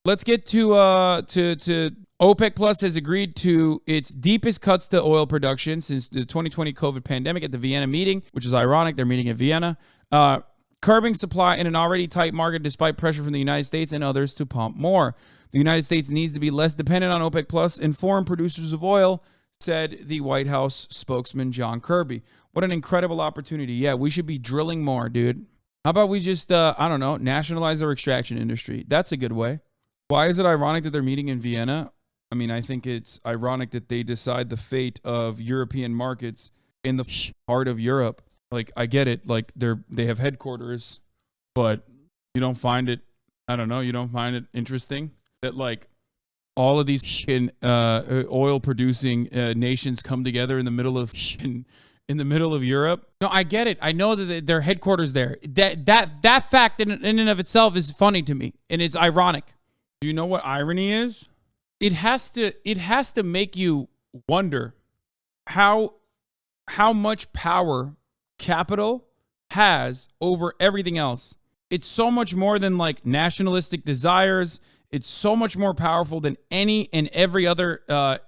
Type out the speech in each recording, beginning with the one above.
let's get to OPEC Plus has agreed to its deepest cuts to oil production since the 2020 COVID pandemic at the Vienna meeting, which is ironic. They're meeting in Vienna, curbing supply in an already tight market despite pressure from the United States and others to pump more. The United States needs to be less dependent on OPEC Plus and foreign producers of oil, said the White House spokesman John Kirby. What an incredible opportunity. Yeah, we should be drilling more, dude. How about we just, I don't know, nationalize our extraction industry? That's a good way. Why is it ironic that they're meeting in Vienna? I mean, I think it's ironic that they decide the fate of European markets in the heart of Europe. Like, I get it. Like, they have headquarters, but you don't find it, I don't know, you don't find it interesting that, like, all of these oil-producing nations come together in the middle of Europe? No, I get it. I know that their headquarters there. That fact in and of itself is funny to me, and it's ironic. Do you know what irony is? It has to make you wonder how much power capital has over everything else. It's so much more than like nationalistic desires. It's so much more powerful than any and every other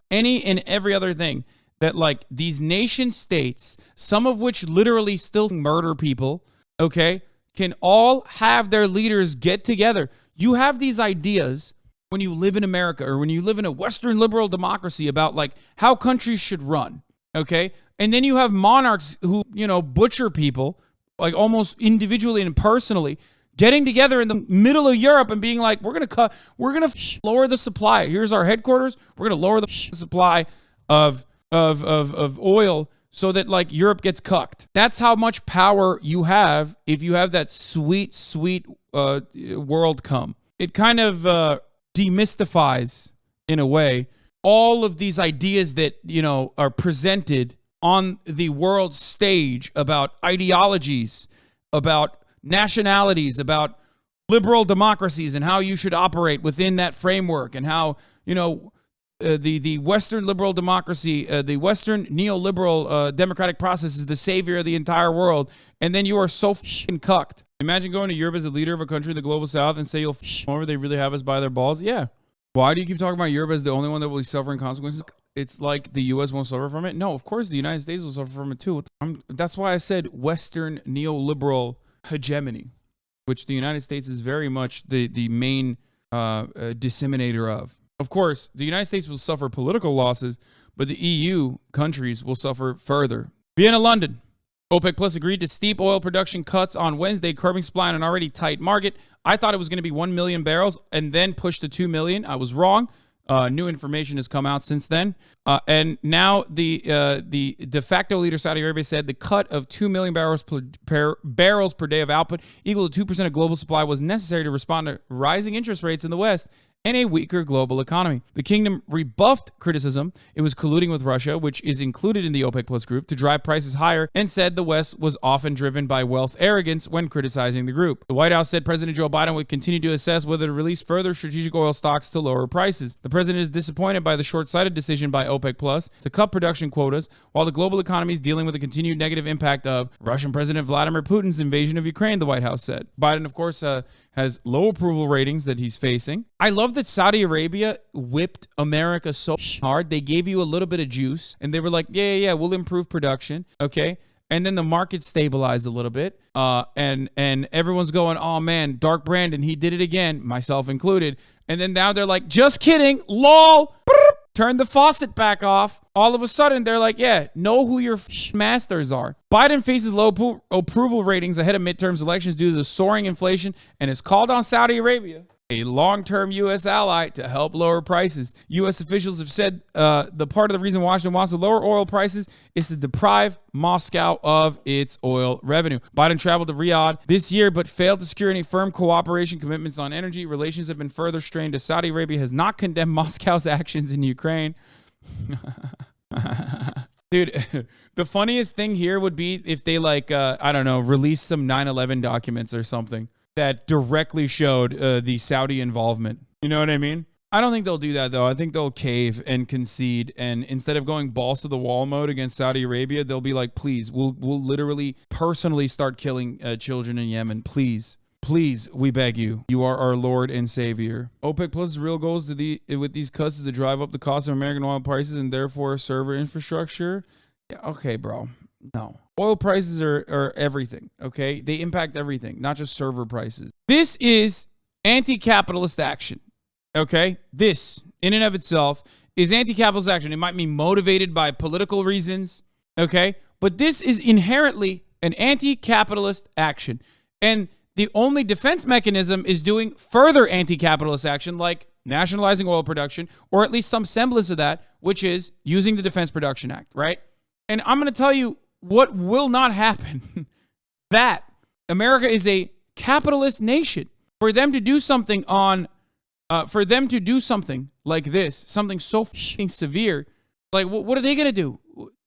thing that, like, these nation states, some of which literally still murder people, okay, can all have their leaders get together. You have these ideas when you live in America or when you live in a Western liberal democracy about, like, how countries should run, okay? And then you have monarchs who, you know, butcher people, like, almost individually and personally, getting together in the middle of Europe and being like, we're going to lower the supply. Here's our headquarters. We're going to lower the supply of oil so that, like, Europe gets cucked. That's how much power you have if you have that sweet world come. It kind of demystifies, in a way, all of these ideas that, you know, are presented on the world stage about ideologies, about nationalities, about liberal democracies and how you should operate within that framework, and how, you know, the Western liberal democracy, the Western neoliberal democratic process is the savior of the entire world, and then you are so f***ing cucked. Imagine going to Europe as a leader of a country in the global south and say you'll f*** over, they really have us by their balls? Yeah. Why do you keep talking about Europe as the only one that will be suffering consequences? It's like the U.S. won't suffer from it? No, of course the United States will suffer from it too. That's why I said Western neoliberal hegemony, which the United States is very much the main disseminator of. Of course, the United States will suffer political losses, but the EU countries will suffer further. Vienna, London. OPEC Plus agreed to steep oil production cuts on Wednesday, curbing supply in an already tight market. I thought it was going to be 1 million barrels and then pushed to 2 million. I was wrong. New information has come out since then. And now the de facto leader, Saudi Arabia, said the cut of 2 million barrels per day of output, equal to 2% of global supply, was necessary to respond to rising interest rates in the West and a weaker global economy. The kingdom rebuffed criticism it was colluding with Russia, which is included in the OPEC Plus group, to drive prices higher, and said the West was often driven by wealth arrogance when criticizing the group. The White House said President Joe Biden would continue to assess whether to release further strategic oil stocks to lower prices. The president is disappointed by the short-sighted decision by OPEC Plus to cut production quotas, while the global economy is dealing with the continued negative impact of Russian President Vladimir Putin's invasion of Ukraine, the White House said. Biden, of course, has low approval ratings that he's facing. I love that Saudi Arabia whipped America so hard. They gave you a little bit of juice, and they were like, yeah, we'll improve production, okay? And then the market stabilized a little bit, and everyone's going, oh man, Dark Brandon, he did it again, myself included. And then now they're like, just kidding, lol, turn the faucet back off. All of a sudden, they're like, yeah, know who your masters are. Biden faces low approval ratings ahead of midterms elections due to the soaring inflation, and has called on Saudi Arabia, a long-term U.S. ally, to help lower prices. U.S. officials have said the part of the reason Washington wants to lower oil prices is to deprive Moscow of its oil revenue. Biden traveled to Riyadh this year, but failed to secure any firm cooperation commitments on energy. Relations have been further strained as Saudi Arabia has not condemned Moscow's actions in Ukraine. Dude, the funniest thing here would be if they, like, I don't know, release some 9/11 documents or something that directly showed the Saudi involvement. You know what I mean? I don't think they'll do that, though. I think they'll cave and concede, and instead of going balls to the wall mode against Saudi Arabia, they'll be like, please, we'll literally personally start killing children in Yemen, please. Please, we beg you. You are our Lord and Savior. OPEC Plus' real goals with these cuts is to drive up the cost of American oil prices and therefore server infrastructure. Yeah, okay, bro. No. Oil prices are everything, okay? They impact everything, not just server prices. This is anti-capitalist action, okay? This, in and of itself, is anti-capitalist action. It might be motivated by political reasons, okay? But this is inherently an anti-capitalist action. And the only defense mechanism is doing further anti-capitalist action like nationalizing oil production, or at least some semblance of that, which is using the Defense Production Act, right? And I'm going to tell you what will not happen. That America is a capitalist nation. For them to do something like this, something so severe, like what are they going to do?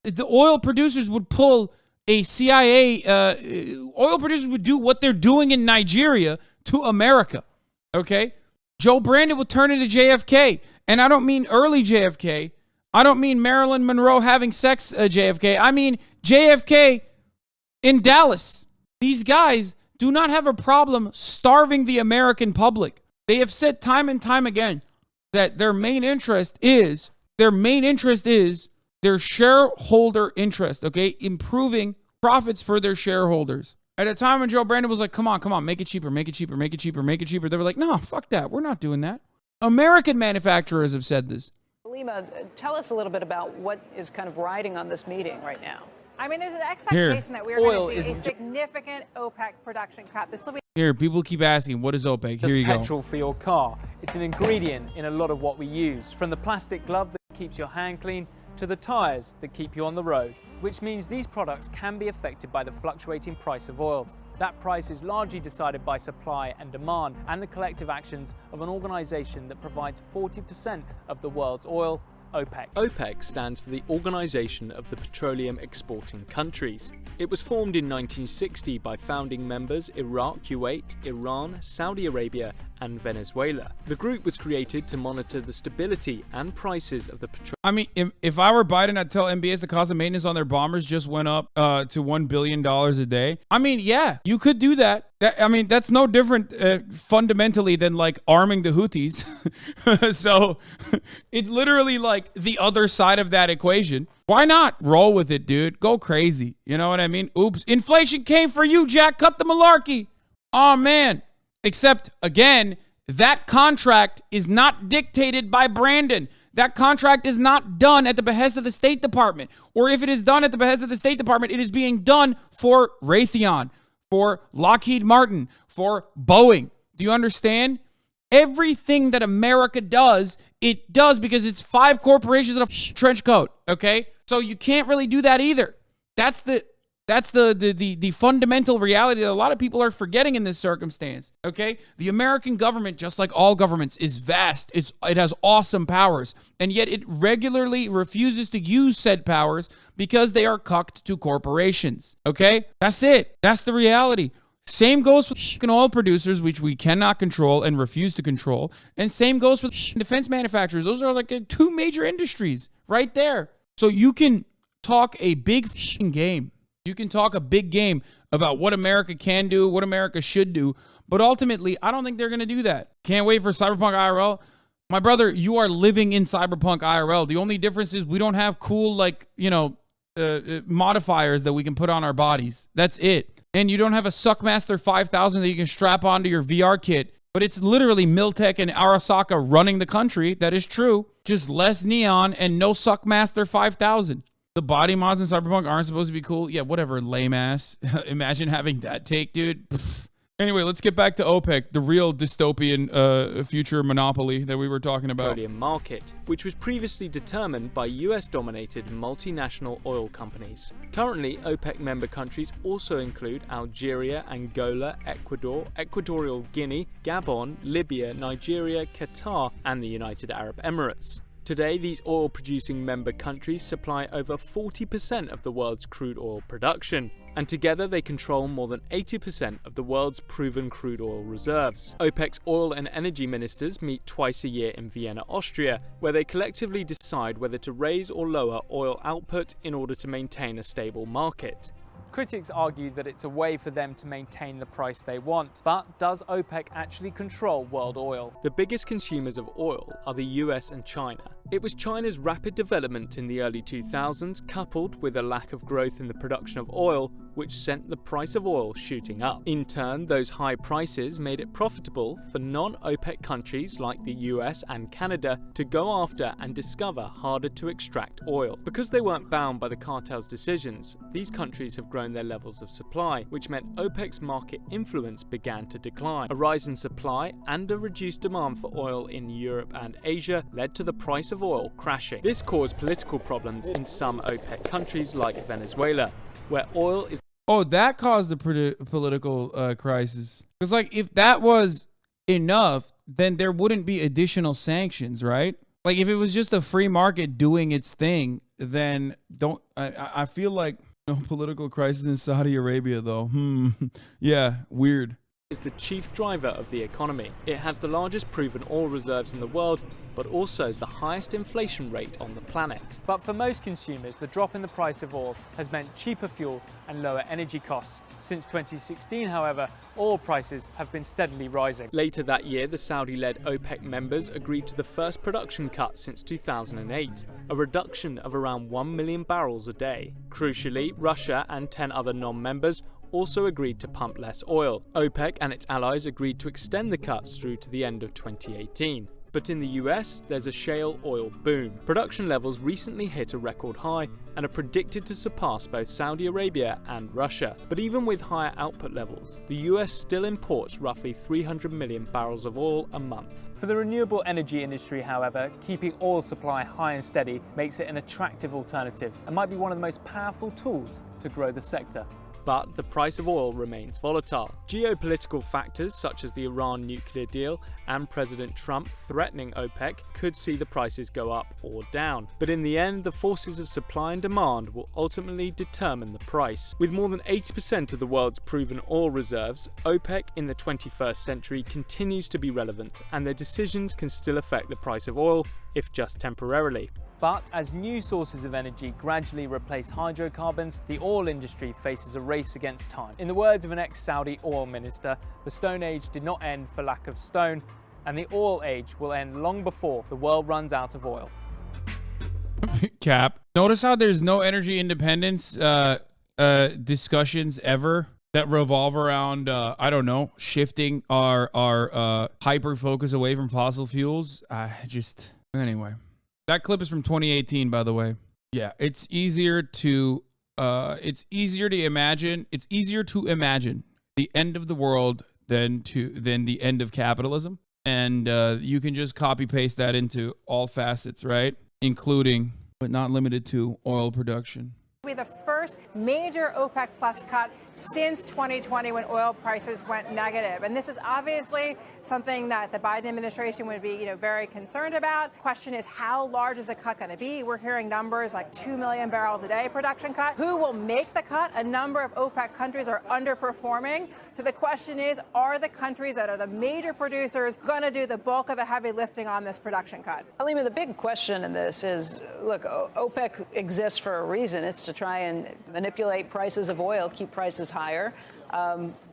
The oil producers would pull a CIA, oil producers would do what they're doing in Nigeria to America, okay? Joe Brandon will turn into JFK, and I don't mean early JFK. I don't mean Marilyn Monroe having sex JFK. I mean JFK in Dallas. These guys do not have a problem starving the American public. They have said time and time again that their main interest is their shareholder interest, okay? Improving profits for their shareholders. At a time when Joe Brandon was like, come on, make it cheaper. They were like, no, fuck that. We're not doing that. American manufacturers have said this. Lima, tell us a little bit about what is kind of riding on this meeting right now. I mean, there's an expectation that we're going to see a significant OPEC production cut. This will be Here, people keep asking, what is OPEC? Here you go. Petrol for your car. It's an ingredient in a lot of what we use, from the plastic glove that keeps your hand clean to the tires that keep you on the road, which means these products can be affected by the fluctuating price of oil. That price is largely decided by supply and demand and the collective actions of an organization that provides 40% of the world's oil, OPEC. OPEC stands for the Organization of the Petroleum Exporting Countries. It was formed in 1960 by founding members Iraq, Kuwait, Iran, Saudi Arabia, and Venezuela. The group was created to monitor the stability and prices of the petroleum. I mean, if I were Biden, I'd tell MBS the cost of maintenance on their bombers just went up to $1 billion a day. I mean, yeah, you could do that. That's no different fundamentally than like arming the Houthis. So it's literally like the other side of that equation. Why not roll with it, dude? Go crazy. You know what I mean? Oops. Inflation came for you, Jack. Cut the malarkey. Oh, man. Except, again, that contract is not dictated by Brandon. That contract is not done at the behest of the State Department. Or if it is done at the behest of the State Department, it is being done for Raytheon, for Lockheed Martin, for Boeing. Do you understand? Everything that America does, it does because it's 5 corporations in a trench coat, okay? So you can't really do that either. That's the fundamental reality that a lot of people are forgetting in this circumstance, okay? The American government, just like all governments, is vast. It has awesome powers, and yet it regularly refuses to use said powers because they are cucked to corporations, okay? That's it. That's the reality. Same goes with oil producers, which we cannot control and refuse to control, and same goes with defense manufacturers. Those are like 2 major industries right there. So you can talk a big game. You can talk a big game about what America can do, what America should do, but ultimately, I don't think they're going to do that. Can't wait for Cyberpunk IRL. My brother, you are living in Cyberpunk IRL. The only difference is we don't have cool, modifiers that we can put on our bodies. That's it. And you don't have a Suckmaster 5000 that you can strap onto your VR kit, but it's literally Miltech and Arasaka running the country. That is true. Just less neon and no Suckmaster 5000. The body mods in Cyberpunk aren't supposed to be cool. Yeah, whatever, lame ass. Imagine having that take, dude. Pfft. Anyway, let's get back to OPEC, the real dystopian future monopoly that we were talking about. Petroleum market, which was previously determined by US-dominated multinational oil companies. Currently, OPEC member countries also include Algeria, Angola, Ecuador, Equatorial Guinea, Gabon, Libya, Nigeria, Qatar, and the United Arab Emirates. Today, these oil-producing member countries supply over 40% of the world's crude oil production, and together they control more than 80% of the world's proven crude oil reserves. OPEC's oil and energy ministers meet twice a year in Vienna, Austria, where they collectively decide whether to raise or lower oil output in order to maintain a stable market. Critics argue that it's a way for them to maintain the price they want. But does OPEC actually control world oil? The biggest consumers of oil are the US and China. It was China's rapid development in the early 2000s, coupled with a lack of growth in the production of oil, which sent the price of oil shooting up. In turn, those high prices made it profitable for non-OPEC countries like the US and Canada to go after and discover harder to extract oil. Because they weren't bound by the cartel's decisions, these countries have grown their levels of supply, which meant OPEC's market influence began to decline. A rise in supply and a reduced demand for oil in Europe and Asia led to the price of oil crashing. This caused political problems in some OPEC countries like Venezuela, where oil is... Oh, that caused the political crisis. Because, like, if that was enough, then there wouldn't be additional sanctions, right? Like, if it was just a free market doing its thing, then I feel like no political crisis in Saudi Arabia, though. Yeah, weird. Is the chief driver of the economy. It has the largest proven oil reserves in the world, but also the highest inflation rate on the planet. But for most consumers, the drop in the price of oil has meant cheaper fuel and lower energy costs. Since 2016, however, oil prices have been steadily rising. Later that year, the Saudi-led OPEC members agreed to the first production cut since 2008, a reduction of around 1 million barrels a day. Crucially, Russia and 10 other non-members also agreed to pump less oil. OPEC and its allies agreed to extend the cuts through to the end of 2018. But in the US, there's a shale oil boom. Production levels recently hit a record high and are predicted to surpass both Saudi Arabia and Russia. But even with higher output levels, the US still imports roughly 300 million barrels of oil a month. For the renewable energy industry, however, keeping oil supply high and steady makes it an attractive alternative and might be one of the most powerful tools to grow the sector. But the price of oil remains volatile. Geopolitical factors such as the Iran nuclear deal and President Trump threatening OPEC could see the prices go up or down. But in the end, the forces of supply and demand will ultimately determine the price. With more than 80% of the world's proven oil reserves, OPEC in the 21st century continues to be relevant, and their decisions can still affect the price of oil, if just temporarily. But as new sources of energy gradually replace hydrocarbons, the oil industry faces a race against time. In the words of an ex-Saudi oil minister, the Stone Age did not end for lack of stone, and the oil age will end long before the world runs out of oil. Cap. Notice how there's no energy independence discussions ever that revolve around, I don't know, shifting our hyper-focus away from fossil fuels. Anyway. That clip is from 2018, by the way. Yeah, it's easier to imagine the end of the world than the end of capitalism. And you can just copy paste that into all facets, right? Including, but not limited to, oil production. It'll be the first major OPEC Plus cut since 2020 when oil prices went negative. And this is obviously something that the Biden administration would be, very concerned about. Question is, how large is the cut going to be? We're hearing numbers like 2 million barrels a day production cut. Who will make the cut? A number of OPEC countries are underperforming. So the question is, are the countries that are the major producers going to do the bulk of the heavy lifting on this production cut? Halima, the big question in this is, look, OPEC exists for a reason. It's to try and manipulate prices of oil, keep prices higher.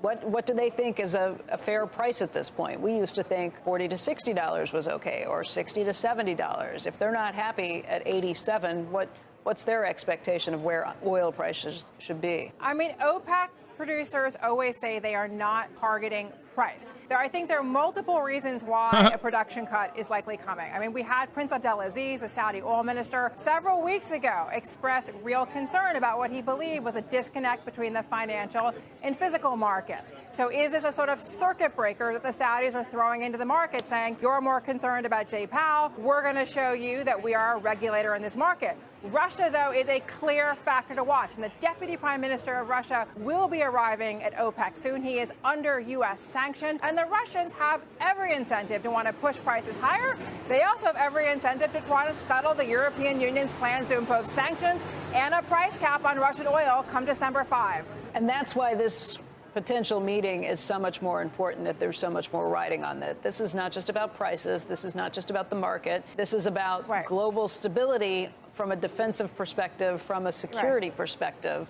What do they think is a fair price at this point? We used to think $40 to $60 was okay, or $60 to $70. If they're not happy at 87, what's their expectation of where oil prices should be? I mean, OPEC producers always say they are not targeting price. I think there are multiple reasons why a production cut is likely coming. I mean, we had Prince Abdulaziz, the Saudi oil minister, several weeks ago express real concern about what he believed was a disconnect between the financial and physical markets. So is this a sort of circuit breaker that the Saudis are throwing into the market, saying, you're more concerned about Jay Powell, we're going to show you that we are a regulator in this market? Russia, though, is a clear factor to watch, and the Deputy Prime Minister of Russia will be arriving at OPEC soon. He is under U.S. sanctions, and the Russians have every incentive to want to push prices higher. They also have every incentive to try to scuttle the European Union's plans to impose sanctions and a price cap on Russian oil come December 5. And that's why this potential meeting is so much more important, that there's so much more riding on that. This is not just about prices. This is not just about the market. This is about global stability from a defensive perspective, from a security perspective.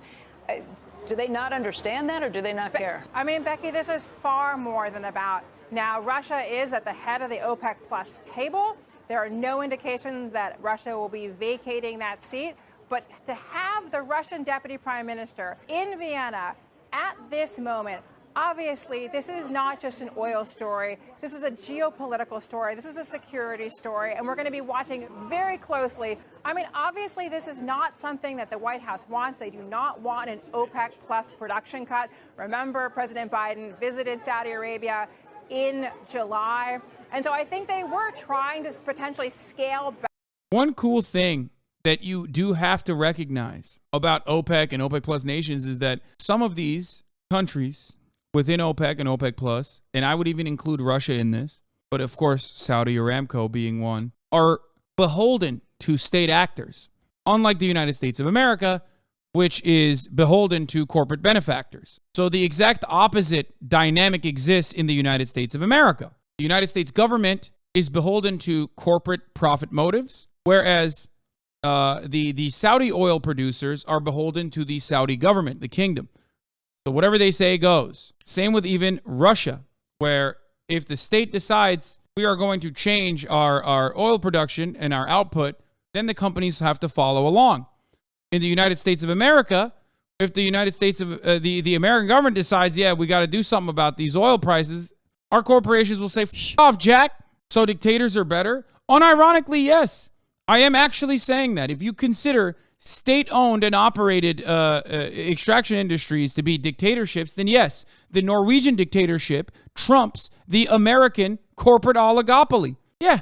Do they not understand that, or do they not care? I mean, Becky, this is far more than about now. Russia is at the head of the OPEC Plus table. There are no indications that Russia will be vacating that seat. But to have the Russian deputy prime minister in Vienna at this moment, obviously, this is not just an oil story. This is a geopolitical story. This is a security story. And we're going to be watching very closely. I mean, obviously, this is not something that the White House wants. They do not want an OPEC plus production cut. Remember, President Biden visited Saudi Arabia in July. And so I think they were trying to potentially scale back. One cool thing that you do have to recognize about OPEC and OPEC plus nations is that some of these countries within OPEC and OPEC plus, and I would even include Russia in this, but of course Saudi Aramco being one, are beholden to state actors, unlike the United States of America, which is beholden to corporate benefactors. So the exact opposite dynamic exists in the United States of America. The United States government is beholden to corporate profit motives, whereas the Saudi oil producers are beholden to the Saudi government, the kingdom. So whatever they say goes. Same with even Russia, where if the state decides we are going to change our oil production and our output, then the companies have to follow along. In the United States of America, if the United States of the American government decides, yeah, we got to do something about these oil prices, our corporations will say, "F off, Jack." So dictators are better. Unironically, yes. I am actually saying that. If you consider state-owned and operated extraction industries to be dictatorships, then yes, the Norwegian dictatorship trumps the American corporate oligopoly. Yeah,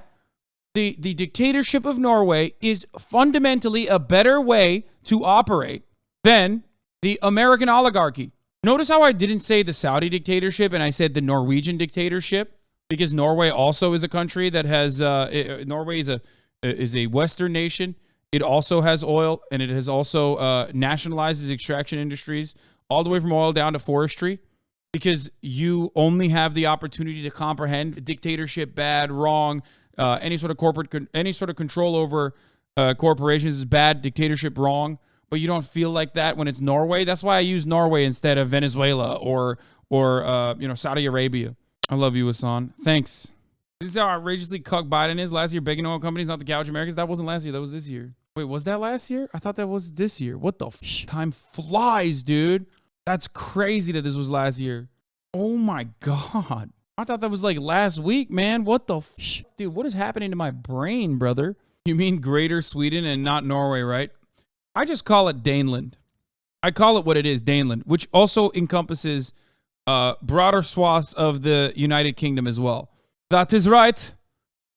the dictatorship of Norway is fundamentally a better way to operate than the American oligarchy. Notice how I didn't say the Saudi dictatorship and I said the Norwegian dictatorship, because Norway also is a country that has, Norway is a Western nation. It also has oil, and it has also nationalized its extraction industries all the way from oil down to forestry, because you only have the opportunity to comprehend dictatorship, bad, wrong, any sort of control over corporations is bad, dictatorship, wrong. But you don't feel like that when it's Norway. That's why I use Norway instead of Venezuela or Saudi Arabia. I love you, Hasan. Thanks. This is how outrageously cuck Biden is. Last year, begging oil companies not to gouge Americans. That wasn't last year. That was this year. Wait, was that last year? I thought that was this year. What the time flies, dude. That's crazy that this was last year. Oh my God. I thought that was like last week, man. What the dude, what is happening to my brain, brother? You mean Greater Sweden and not Norway, right? I just call it Daneland. I call it what it is, Daneland, which also encompasses broader swaths of the United Kingdom as well. That is right.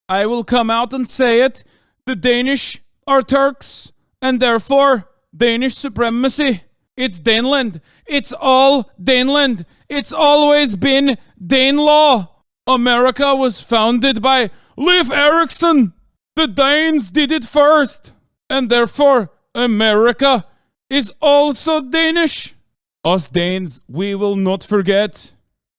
I will come out and say it. The Danish are Turks, and therefore Danish supremacy. It's Daneland. It's all Daneland. It's always been Danelaw. America was founded by Leif Erikson. The Danes did it first, and therefore America is also Danish. Us Danes, we will not forget.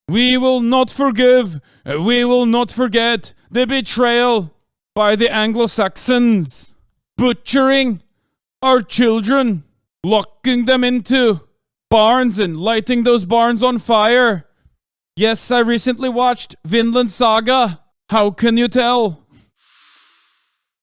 We will not forgive. We will not forget the betrayal by the Anglo-Saxons, butchering our children, locking them into barns and lighting those barns on fire. Yes, I recently watched Vinland Saga. How can you tell?